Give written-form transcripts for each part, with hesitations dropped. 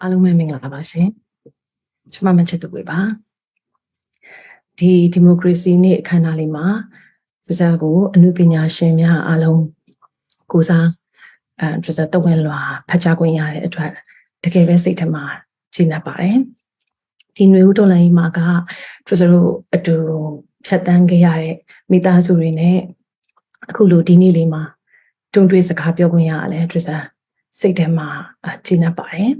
အားလုံးပဲမင်္ဂလာပါရှင်ကျွန်မမချစ်သူပဲပါဒီဒီမိုကရေစီနေ့အခမ်းအနားလေးမှာပဇာကိုအနုပညာရှင်များအားလုံးကိုစားပဇာတဝင်လွှာဖတ်ကြားခွင့်ရတဲ့အတွက်တကယ်ပဲစိတ်ထမှာကျေနပ်ပါတယ်ဒီຫນွေဦးတော်လိုင်းမှာကပဇာတို့အတူဖြတ်တန်းခဲ့ရတဲ့မိသားစုတွေနဲ့အခုလိုဒီနေ့လေးမှာတွန်းတွေးစကားပြောခွင့်ရရလဲပဇာစိတ်ထဲမှာကျေနပ်ပါတယ်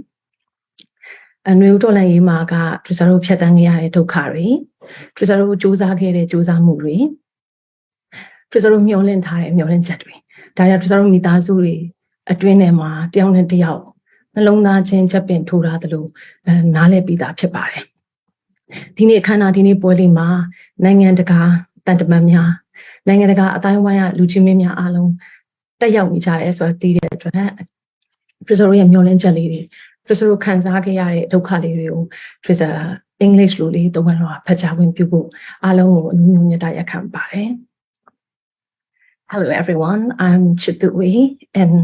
အနွေဦးတော်လိုင်းမှာကပဇာတို့ဖြတ်တန်းခဲ့ရတဲ့ဒုက္ခတွေပဇာတို့စူးစမ်းခဲ့တဲ့စူးစမ်းမှုတွေပဇာတို့မျှော်လင့်ထားတဲ့မျှော်လင့်ချက်တွေဒါကြောင့်ပဇာတို့မိသားစုတွေအတွင်းထဲမှာတယောက်နဲ့တယောက်နှလုံးသားချင်းချက်ပင်ထိုးထားသလိုနားလည်ပြီးသားဖြစ်ပါတယ်ဒီနေ့အခမ်းအနားဒီနေ့ပွဲလေးမှာနိုင်ငံတကာတန်တမန်များနိုင်ငံတကာအတိုင်းအဝိုင်းကလူချင်းမင်းများအားလုံးတက်ရောက်နေကြတယ်ဆိုတော့သိတဲ့အတွက်ပဇာတို့ရဲ့မျှော်လင့်ချက်လေးတွေပဇာတို့ခံစားခဲ့ရတဲ့ဒုက္ခလေးတွေကိုပဇာEnglish လိုလေးတဝန်တော့ဖတ်ကြားခွင့်ပြုဖို့အားလုံးကိုအနူးညွတ်မြတ်တာရက်ခံပါတယ် Hello everyone, I'm Chitui and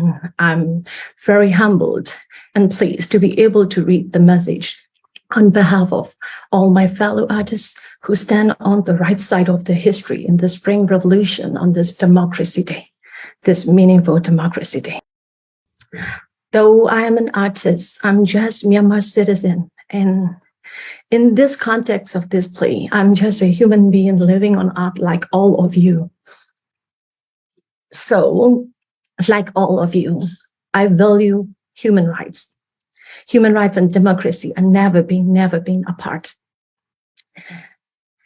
I'm very humbled and pleased to be able to read the message on behalf of all my fellow artists who stand on the right side of the history in the Spring Revolution on this Democracy Day, this meaningful Democracy Day. Though I am an artist, I'm just Myanmar citizen, and in this context of this play, I'm just a human being living on art like all of you. So, like all of you, I value human rights. Human rights and democracy are never been apart.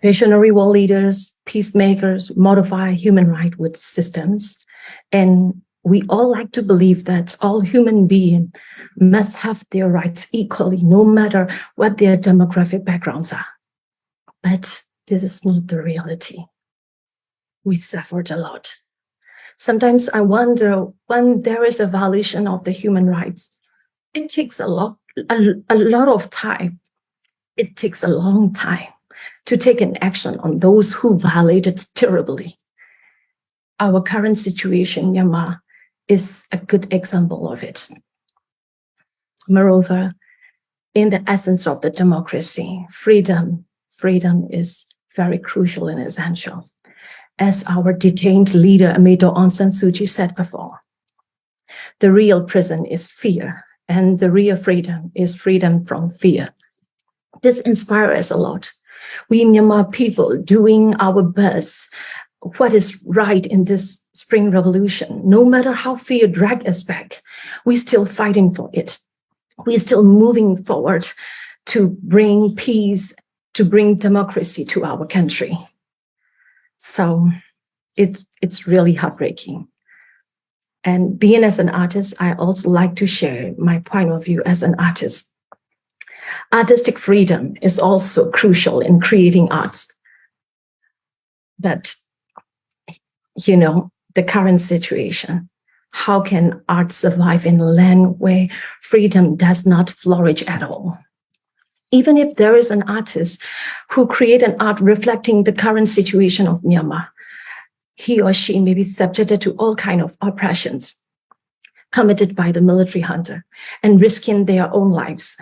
Visionary world leaders, peacemakers modify human rights with systems, and we all like to believe that all human beings must have their rights equally, no matter what their demographic backgrounds are. But this is not the reality. We suffered a lot. Sometimes I wonder when there is a violation of the human rights, it takes a lot of time. It takes a long time to take an action on those who violated terribly. Our current situation, Myanmar, is a good example of it. Moreover, in the essence of the democracy, freedom is very crucial and essential. As our detained leader, Amido Aung San Suu Kyi said before, the real prison is fear, and the real freedom is freedom from fear. This inspires us a lot. We Myanmar people doing our best what is right in this spring revolution, no matter how fear drag us back, we still fighting for it. We still moving forward to bring peace, to bring democracy to our country. So it's really heartbreaking. And being as an artist, I also like to share my point of view as an artist. Artistic freedom is also crucial in creating arts. But you know, the current situation. How can art survive in a land where freedom does not flourish at all? Even if there is an artist who create an art reflecting the current situation of Myanmar, he or she may be subjected to all kinds of oppressions committed by the military junta and risking their own lives.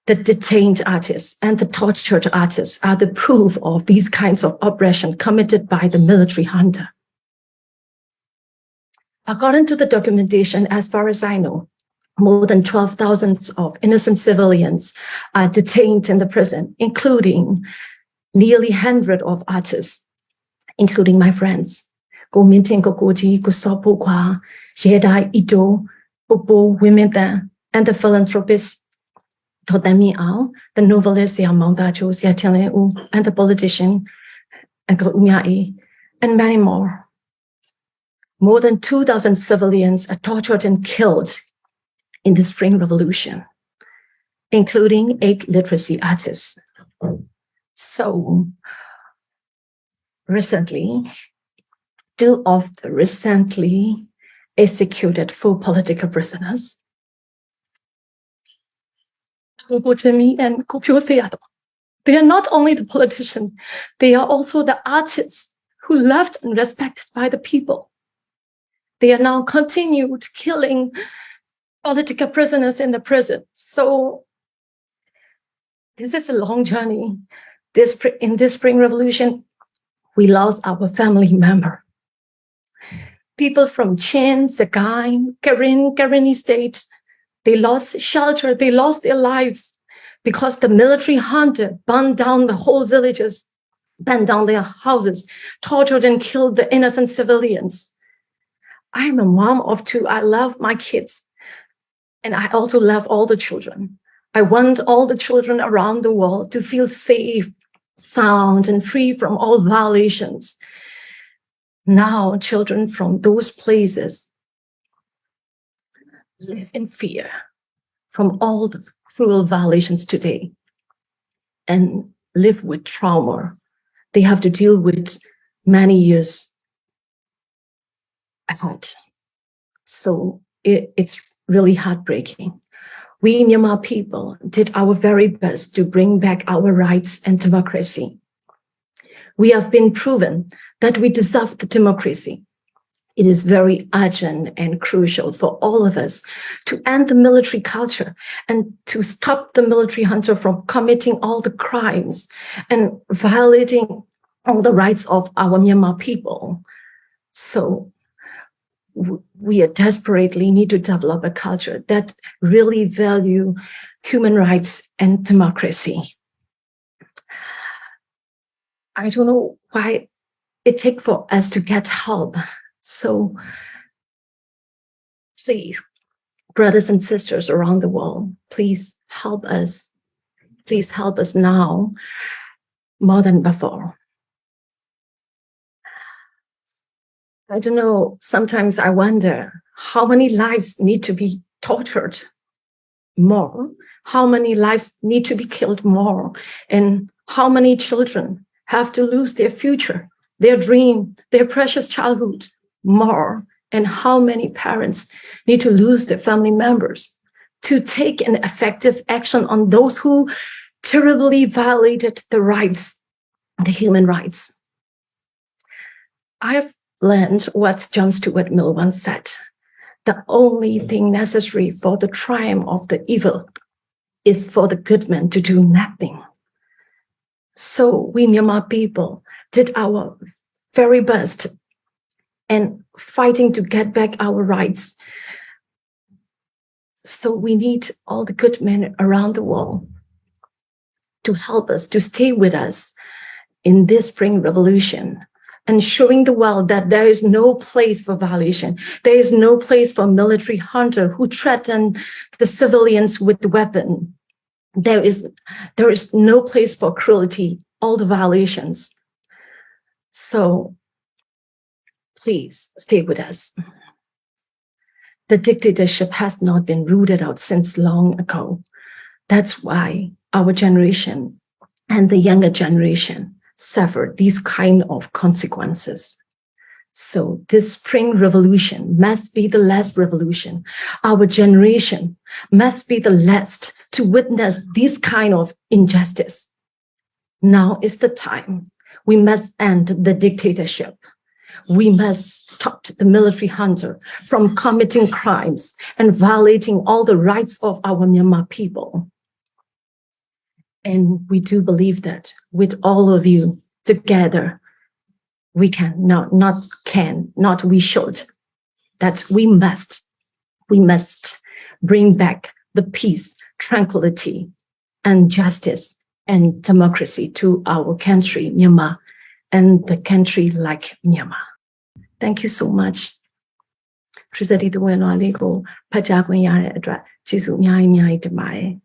The detained artists and the tortured artists are the proof of these kinds of oppression committed by the military junta. According to the documentation, as far as I know, more than 12,000 of innocent civilians are detained in the prison, including nearly 100 of artists, including my friends. Go Mintin Kokoji, Go Sopo Kwa, Yeda Ito, Popo Wimenta, and the philanthropist the novelist and the politician and many more. More than 2,000 civilians are tortured and killed in the Spring Revolution, including 8 literacy artists. So recently, 2 of the recently executed 4 political prisoners, and they are not only the politicians, they are also the artists who loved and respected by the people. They are now continued killing political prisoners in the prison. So this is a long journey. In this Spring Revolution, we lost our family member. People from Chin, Sagaing, Karenni State, they lost shelter, they lost their lives because the military hunter burned down the whole villages, burned down their houses, tortured and killed the innocent civilians. I am a mom of two. I love my kids. And I also love all the children. I want all the children around the world to feel safe, sound, and free from all violations. Now, children from those places live in fear from all the cruel violations today and live with trauma. They have to deal with many years ahead. So it's really heartbreaking. We Myanmar people did our very best to bring back our rights and democracy. We have been proven that we deserve the democracy. It is very urgent and crucial for all of us to end the military culture and to stop the military junta from committing all the crimes and violating all the rights of our Myanmar people. So we desperately need to develop a culture that really value human rights and democracy. I don't know why it takes for us to get help. So please, brothers and sisters around the world, please help us. Please help us now more than before. I don't know, sometimes I wonder how many lives need to be tortured more, how many lives need to be killed more, and how many children have to lose their future, their dream, their precious childhood more, and how many parents need to lose their family members to take an effective action on those who terribly violated the rights, the human rights. I've learned what John Stuart Mill once said: the only thing necessary for the triumph of the evil is for the good man to do nothing. So we Myanmar people did our very best and fighting to get back our rights. So we need all the good men around the world to help us, to stay with us in this Spring Revolution, and showing the world that there is no place for violation. There is no place for military junta who threaten the civilians with the weapon. There is no place for cruelty, all the violations. So please stay with us. The dictatorship has not been rooted out since long ago. That's why our generation and the younger generation suffer these kind of consequences. So this Spring Revolution must be the last revolution. Our generation must be the last to witness this kind of injustice. Now is the time. We must end the dictatorship. We must stop the military junta from committing crimes and violating all the rights of our Myanmar people. And we do believe that with all of you together, we can, we should, that we must bring back the peace, tranquility, and justice and democracy to our country, Myanmar, and the country like Myanmar. Thank you so much. Trisati the Winlali ko Pacha Queen Yare Adra, Jisu Nyai Nyai Demae.